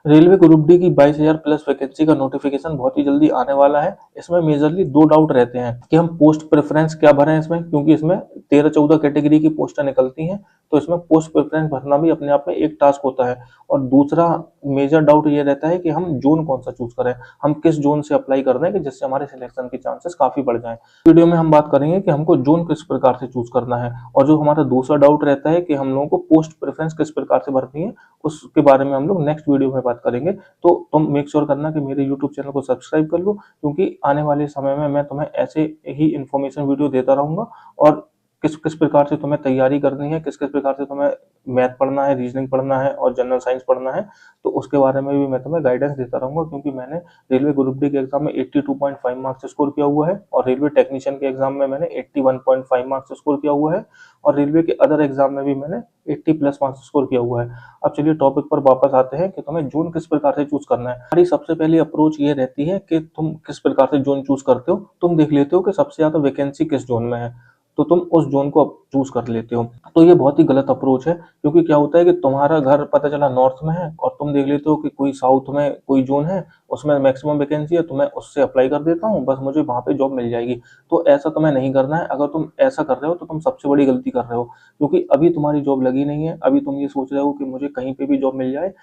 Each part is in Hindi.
रेलवे ग्रुप डी की 22,000 प्लस वैकेंसी का नोटिफिकेशन बहुत ही जल्दी आने वाला है। इसमें मेजरली दो डाउट रहते हैं कि हम पोस्ट प्रेफरेंस क्या भरें इसमें, क्योंकि इसमें 13-14 कैटेगरी की पोस्टें निकलती हैं, तो इसमें पोस्ट प्रेफरेंस भरना भी अपने आप में एक टास्क होता है। और दूसरा मेजर डाउट ये रहता है कि हम जोन कौन सा चूज करें, हम किस जोन से अप्लाई कर रहे हैं कि जिससे हमारे सिलेक्शन के चांसेस काफी बढ़ जाएं। वीडियो में हम बात करेंगे कि हमको जोन किस प्रकार से चूज करना है, और जो हमारा दूसरा डाउट रहता है कि हम लोगों को पोस्ट प्रेफरेंस किस प्रकार से भरनी है, उसके बारे में हम लोग नेक्स्ट वीडियो में बात करेंगे। तो तुम मेक श्योर करना कि मेरे यूट्यूब चैनल को सब्सक्राइब कर लो, क्योंकि आने वाले समय में मैं तुम्हें ऐसे ही इन्फॉर्मेशन वीडियो देता रहूंगा। और किस किस प्रकार से तुम्हें तैयारी करनी है, किस किस प्रकार से तुम्हें मैथ पढ़ना है, रीजनिंग पढ़ना है और जनरल साइंस पढ़ना है, तो उसके बारे में भी मैं तुम्हें गाइडेंस देता रहूंगा। क्योंकि मैंने रेलवे ग्रुप डी के एग्जाम में 82.5 मार्क्स स्कोर किया हुआ है, और रेलवे टेक्नीशियन के एग्जाम में मैंने 81.5 मार्क्स स्कोर किया हुआ है, और रेलवे के अदर एग्जाम में भी मैंने 80 प्लस मार्क्स स्कोर किया हुआ है। अब चलिए टॉपिक पर वापस आते हैं कि तुम्हें जोन किस प्रकार से चूज करना है। हमारी सबसे पहली अप्रोच ये रहती है कि तुम किस प्रकार से जोन चूज करते हो। तुम देख लेते हो कि सबसे ज्यादा वैकेंसी किस जोन में है, तो तुम उस जोन को चूज कर लेते हो। तो ये बहुत ही गलत अप्रोच है, क्योंकि क्या होता है कि तुम्हारा घर पता चला नॉर्थ में है और तुम देख लेते हो कि कोई साउथ में कोई जोन है, उसमें मैक्सिमम वैकेंसी है, तो मैं उससे अप्लाई कर देता हूँ, बस मुझे वहां पे जॉब मिल जाएगी। तो ऐसा तुम्हें नहीं करना है। अगर तुम ऐसा कर रहे हो तो तुम सबसे बड़ी गलती कर रहे हो, क्योंकि अभी तुम्हारी जॉब लगी नहीं है। अभी तुम ये सोच रहे हो कि मुझे कहीं पे भी जॉब मिल जाए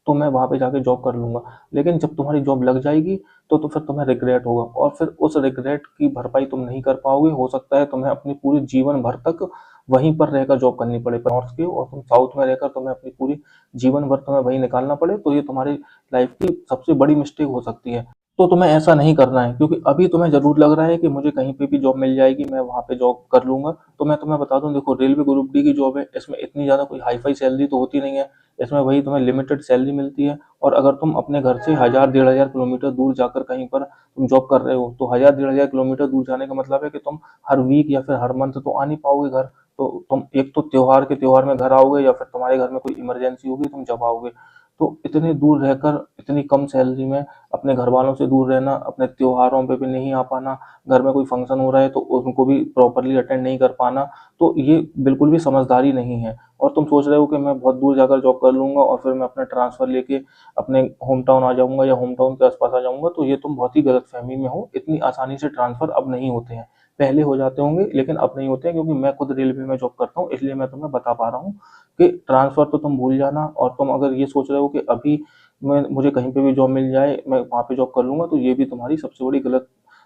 तो मैं वहां पे जाके जॉब कर लूंगा। लेकिन जब तुम्हारी जॉब लग जाएगी तो फिर तुम्हें रिग्रेट होगा, और फिर उस रिग्रेट की भरपाई तुम नहीं कर पाओगे। हो सकता है तुम्हें अपनी पूरी जीवन भर तक वहीं पर रहकर जॉब करनी पड़े, नॉर्थ की, और तुम साउथ में रहकर तुम्हें अपनी पूरी जीवन भर तुम्हें वही निकालना पड़े, तो ये तुम्हारी लाइफ की सबसे बड़ी मिस्टेक हो सकती है। तो तुम्हें ऐसा नहीं करना है, क्योंकि अभी तुम्हें जरूर लग रहा है कि मुझे कहीं पे भी जॉब मिल जाएगी, मैं वहां पे जॉब कर लूंगा। तो मैं तुम्हें बता दूं, देखो रेलवे ग्रुप डी की जॉब है, इसमें इतनी ज्यादा कोई हाई फाई सैलरी तो होती नहीं है। इसमें वही तुम्हें लिमिटेड सैलरी मिलती है। और अगर तुम अपने घर से 1,000-1,500 किलोमीटर दूर जाकर कहीं पर तुम जॉब कर रहे हो, तो 1,000-1,500 किलोमीटर दूर जाने का मतलब है कि तुम हर वीक या फिर हर मंथ तो आ नहीं पाओगे घर। तो तुम एक तो त्योहार में घर आओगे, या फिर तुम्हारे घर में कोई इमरजेंसी होगी तुम जब आओगे। तो इतने दूर रहकर इतनी कम सैलरी में अपने घर वालों से दूर रहना, अपने त्योहारों पे भी नहीं आ पाना, घर में कोई फंक्शन हो रहा है तो उनको भी प्रॉपरली अटेंड नहीं कर पाना, तो ये बिल्कुल भी समझदारी नहीं है। और तुम सोच रहे हो कि मैं बहुत दूर जाकर जॉब कर लूंगा और फिर मैं अपना ट्रांसफर लेके अपने होम टाउन आ जाऊंगा या होम टाउन के आसपास आ जाऊंगा, तो ये तुम बहुत ही गलत फहमी में हो। इतनी आसानी से ट्रांसफर अब नहीं होते हैं। पहले हो जाते होंगे लेकिन अब नहीं होते हैं, क्योंकि मैं खुद रेलवे में जॉब करता हूँ, इसलिए मैं तुम्हें बता पा रहा हूँ कि ट्रांसफर तो तुम भूल जाना। और तुम अगर ये सोच रहे हो कि अभी मैं मुझे कहीं पे भी जॉब मिल जाए मैं वहां पे जॉब कर लूंगा, तो ये भी तुम्हारी सबसे बड़ी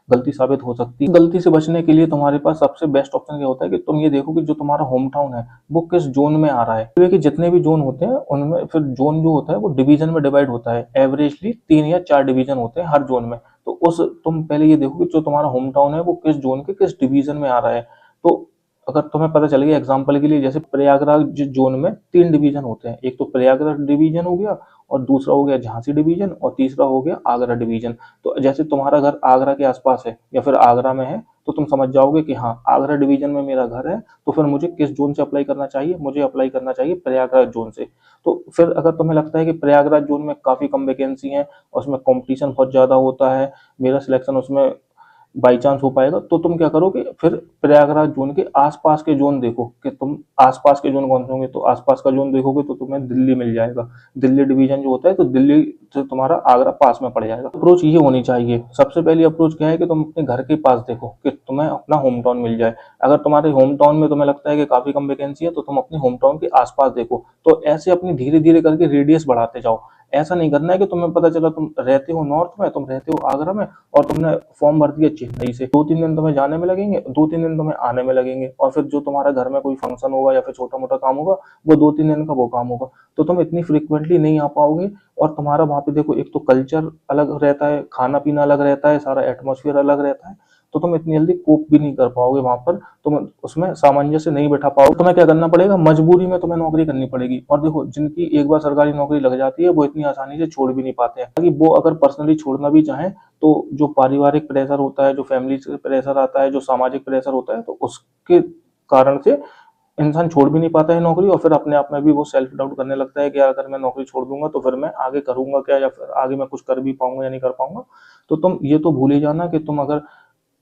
गलती साबित हो सकती है। गलती से बचने के लिए तुम्हारे पास सबसे बेस्ट ऑप्शन क्या होता है कि तुम ये देखो कि जो तुम्हारा होम टाउन है वो किस जोन में आ रहा है। रेलवे के जितने भी जोन होते हैं उनमें फिर जोन जो होता है वो डिवीजन में डिवाइड होता है। एवरेजली 3 या 4 डिवीजन होते हैं हर जोन में। तो उस तुम पहले ये देखो कि जो तुम्हारा होम टाउन है वो किस जोन के किस डिवीजन में आ रहा है। तो अगर तुम्हें पता चल गया, एग्जाम्पल के लिए, जैसे प्रयागराज जोन में 3 डिवीजन होते हैं, एक तो प्रयागराज डिवीजन हो गया, और दूसरा हो गया झांसी डिवीजन, और तीसरा हो गया आगरा डिवीजन। तो जैसे तुम्हारा घर आगरा के आसपास है या फिर आगरा में है, तो तुम समझ जाओगे कि हाँ आगरा डिवीजन में मेरा घर है, तो फिर मुझे किस जोन से अप्लाई करना चाहिए, मुझे अप्लाई करना चाहिए प्रयागराज जोन से। तो फिर अगर तुम्हें लगता है कि प्रयागराज जोन में काफी कम वैकेंसी है और उसमें कंपटीशन बहुत ज्यादा होता है, मेरा सिलेक्शन उसमें बाई चांस हो पाएगा, तो तुम क्या करोगे, फिर प्रयागराज जोन के आसपास के जोन देखो कि तुम आसपास के जोन कौन से होंगे। तो आसपास का जोन देखोगे तो तुम्हें दिल्ली मिल जाएगा। दिल्ली डिवीजन जो होता है, तो दिल्ली से तुम्हारा आगरा पास में पड़ जाएगा। अप्रोच ये होनी चाहिए। सबसे पहली अप्रोच क्या है कि तुम अपने घर के पास देखो कि तुम्हें अपना होम टाउन मिल जाए। अगर तुम्हारे होम टाउन में तुम्हें लगता है कि काफी कम वैकेंसी है, तो तुम अपने होम टाउन के आसपास देखो। तो ऐसे अपनी धीरे धीरे करके रेडियस बढ़ाते जाओ। ऐसा नहीं करना है कि तुम्हें पता चला तुम रहते हो नॉर्थ में, तुम रहते हो आगरा में, और तुमने फॉर्म भर दिया चेन्नई से। 2-3 दिन तुम्हें जाने में लगेंगे, 2-3 दिन तुम्हें आने में लगेंगे, और फिर जो तुम्हारा घर में कोई फंक्शन होगा या फिर छोटा मोटा काम होगा, वो 2-3 दिन का वो काम होगा। तो तुम इतनी फ्रिक्वेंटली नहीं आ पाओगे। और तुम्हारा वहां पे देखो, एक तो कल्चर अलग रहता है, खाना पीना अलग रहता है, सारा एटमोसफियर अलग रहता है, तो तुम इतनी जल्दी कोप भी नहीं कर पाओगे वहां पर। तुम उसमें सामंजस्य नहीं बैठा पाओगे। तुम्हें क्या करना पड़ेगा, मजबूरी में तुम्हें नौकरी करनी पड़ेगी। और देखो, जिनकी एक बार सरकारी नौकरी लग जाती है वो इतनी आसानी से छोड़ भी नहीं पाते हैं। ताकि वो अगर पर्सनली छोड़ना भी चाहें, तो जो पारिवारिक प्रेशर होता है, जो फैमिली से प्रेशर आता है, जो सामाजिक प्रेशर होता है, तो उसके कारण से इंसान छोड़ भी नहीं पाता है नौकरी। और फिर अपने आप में भी वो सेल्फ डाउट करने लगता है कि यार अगर मैं नौकरी छोड़ दूंगा तो फिर मैं आगे करूंगा क्या, या फिर आगे मैं कुछ कर भी पाऊंगा या नहीं कर पाऊंगा। तो तुम ये तो भूल ही जाना कि तुम अगर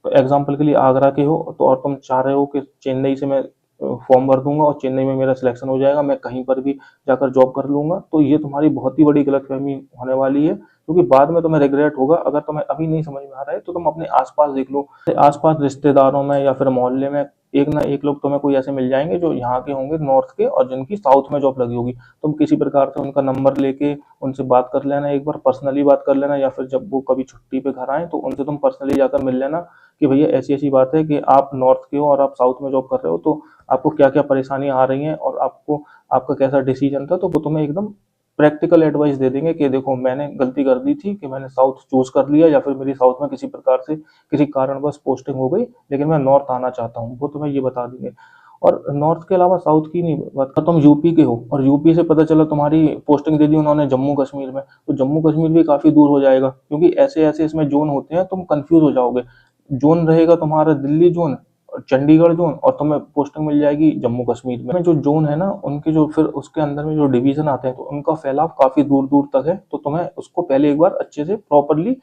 एग्जाम्पल के लिए आगरा के हो, तो और तुम चाह रहे हो कि चेन्नई से मैं फॉर्म भर दूंगा और चेन्नई में मेरा सिलेक्शन हो जाएगा, मैं कहीं पर भी जाकर जॉब कर लूंगा। तो ये तुम्हारी बहुत ही बड़ी गलतफहमी होने वाली है, क्योंकि बाद में तुम्हें रिग्रेट होगा। अगर तुम्हें अभी नहीं समझ में आ रहा है तो तुम अपने आसपास देख लो, आसपास रिश्तेदारों में या फिर मोहल्ले में एक ना एक लोग तुम्हें कोई ऐसे मिल जाएंगे जो यहाँ के होंगे नॉर्थ के और जिनकी साउथ में जॉब लगी होगी। तुम किसी प्रकार से उनका नंबर लेके उनसे बात कर लेना, एक बार पर्सनली बात कर लेना, या फिर जब वो कभी छुट्टी पे घर आए तो उनसे तुम पर्सनली जाकर मिल लेना कि भैया ऐसी ऐसी बात है कि आप नॉर्थ के हो और आप साउथ में जॉब कर रहे हो, तो आपको क्या क्या परेशानियां आ रही हैं और आपको आपका कैसा डिसीजन था। तो वो तुम्हें एकदम प्रैक्टिकल एडवाइस दे देंगे कि देखो मैंने गलती कर दी थी कि मैंने साउथ चूज कर लिया, या फिर मेरी साउथ में किसी प्रकार से किसी कारणवश पोस्टिंग हो गई, लेकिन मैं नॉर्थ आना चाहता हूँ, वो तुम्हें ये बता देंगे। और नॉर्थ के अलावा साउथ की नहीं बात कर, तुम यूपी के हो और यूपी से पता चला तुम्हारी पोस्टिंग दे दी उन्होंने जम्मू कश्मीर में, तो जम्मू कश्मीर भी काफी दूर हो जाएगा, क्योंकि ऐसे ऐसे इसमें जोन होते हैं, तुम कंफ्यूज हो जाओगे। जोन रहेगा तुम्हारा दिल्ली जोन, चंडीगढ़ जोन, और तुम्हें पोस्टिंग मिल जाएगी जम्मू कश्मीर में। जो जोन है ना उनके जो फिर उसके अंदर में जो डिवीजन आते हैं तो उनका फैलाव काफी दूर दूर तक है, तो तुम्हें उसको पहले एक बार अच्छे से प्रॉपरली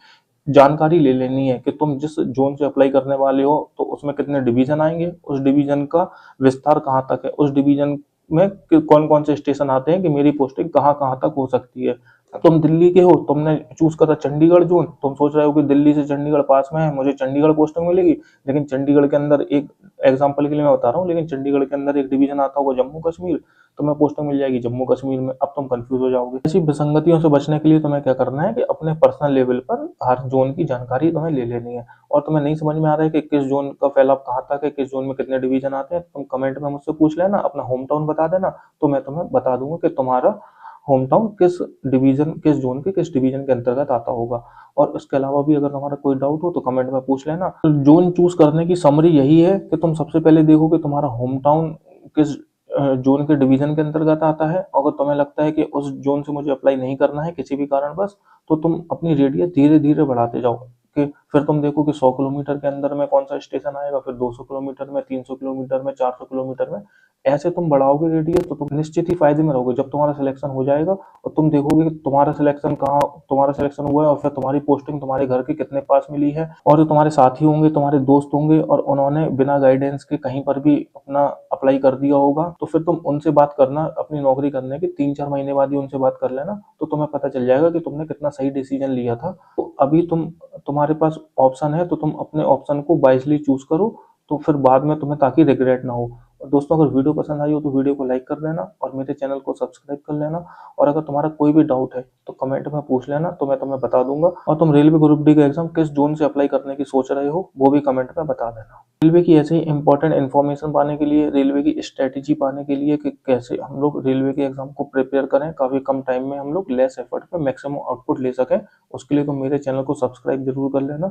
जानकारी ले लेनी है कि तुम जिस जोन से अप्लाई करने वाले हो तो उसमें कितने डिवीजन आएंगे, उस डिवीजन का विस्तार कहाँ तक है, उस डिवीजन में कौन कौन से स्टेशन आते हैं कि मेरी पोस्टिंग कहाँ कहाँ तक हो सकती है। तुम दिल्ली के हो, तुमने चूज करा चंडीगढ़ जोन, तुम सोच रहे हो कि दिल्ली से चंडीगढ़ पास में है, मुझे चंडीगढ़ पोस्टिंग मिलेगी, लेकिन चंडीगढ़ के अंदर एक एग्जांपल के लिए मैं बता रहा हूँ, लेकिन चंडीगढ़ के अंदर एक डिवीजन आता होगा जम्मू कश्मीर, तुम्हें पोस्टिंग मिल जाएगी जम्मू कश्मीर में। अब तुम कंफ्यूज हो जाओगे। ऐसी विसंगतियों से बचने के लिए तुम्हें क्या करना है कि अपने पर्सनल लेवल पर हर जोन की जानकारी तुम्हें ले लेनी है। और तुम्हें नहीं समझ में आ रहा है कि किस जोन का फैलाव कहाँ तक है, किस जोन में कितने डिवीजन आते हैं, तुम कमेंट में मुझसे पूछ लेना, अपना होम टाउन बता देना, तो मैं तुम्हें बता दूंगा कि तुम्हारा होम टाउन किस डिवीजन, किस जोन के किस डिवीजन के अंतर्गत आता होगा। और इसके अलावा भी अगर तुम्हारा कोई डाउट हो तो कमेंट में पूछ लेना। जोन चूज करने की समरी यही है कि तुम सबसे पहले देखो कि तुम्हारा होम टाउन किस जोन के डिवीजन के अंतर्गत आता है। अगर तुम्हें लगता है कि उस जोन से मुझे अप्लाई नहीं करना है किसी भी कारणवश, तो तुम अपनी रेडियस धीरे धीरे बढ़ाते जाओ, कि फिर तुम देखो कि 100 किलोमीटर के अंदर में कौन सा स्टेशन आएगा, फिर 200 किलोमीटर में, 300 किलोमीटर में, 400 किलोमीटर में। ऐसे तुम बढ़ाओगे रेडियस तो तुम निश्चित ही फायदे में रहोगे। जब तुम्हारा सिलेक्शन हो जाएगा और तुम देखोगे कि तुम्हारा सिलेक्शन कहाँ, तुम्हारा सिलेक्शन हुआ है और फिर तुम्हारी पोस्टिंग तुम्हारे घर के कितने पास मिली है, और जो तुम्हारे साथी होंगे, तुम्हारे दोस्त होंगे और उन्होंने बिना गाइडेंस के कहीं पर भी अपना अप्लाई कर दिया होगा, तो फिर तुम उनसे बात करना अपनी नौकरी करने के 3-4 महीने बाद ही उनसे बात कर लेना, तो तुम्हें पता चल जाएगा कि तुमने कितना सही डिसीजन लिया था। तो अभी तुम्हारे पास ऑप्शन है, तो तुम अपने ऑप्शन को वाइजली चूज करो, तो फिर बाद में तुम्हें ताकि रिग्रेट ना हो। और दोस्तों अगर वीडियो पसंद आई हो तो वीडियो को लाइक कर देना और मेरे चैनल को सब्सक्राइब कर लेना। और अगर तुम्हारा कोई भी डाउट है तो कमेंट में पूछ लेना, तो मैं तुम्हें बता दूंगा। और तुम रेलवे ग्रुप डी का एग्जाम किस जोन से अप्लाई करने की सोच रहे हो वो भी कमेंट में बता देना। रेलवे की ऐसे ही इंपॉर्टेंट इन्फॉर्मेशन पाने के लिए, रेलवे की स्ट्रेटेजी पाने के लिए कि कैसे हम लोग रेलवे के एग्जाम को प्रिपेयर करें काफी कम टाइम में, हम लोग लेस एफर्ट पे मैक्सिमम आउटपुट ले सकें, उसके लिए तुम मेरे चैनल को सब्सक्राइब जरूर कर लेना।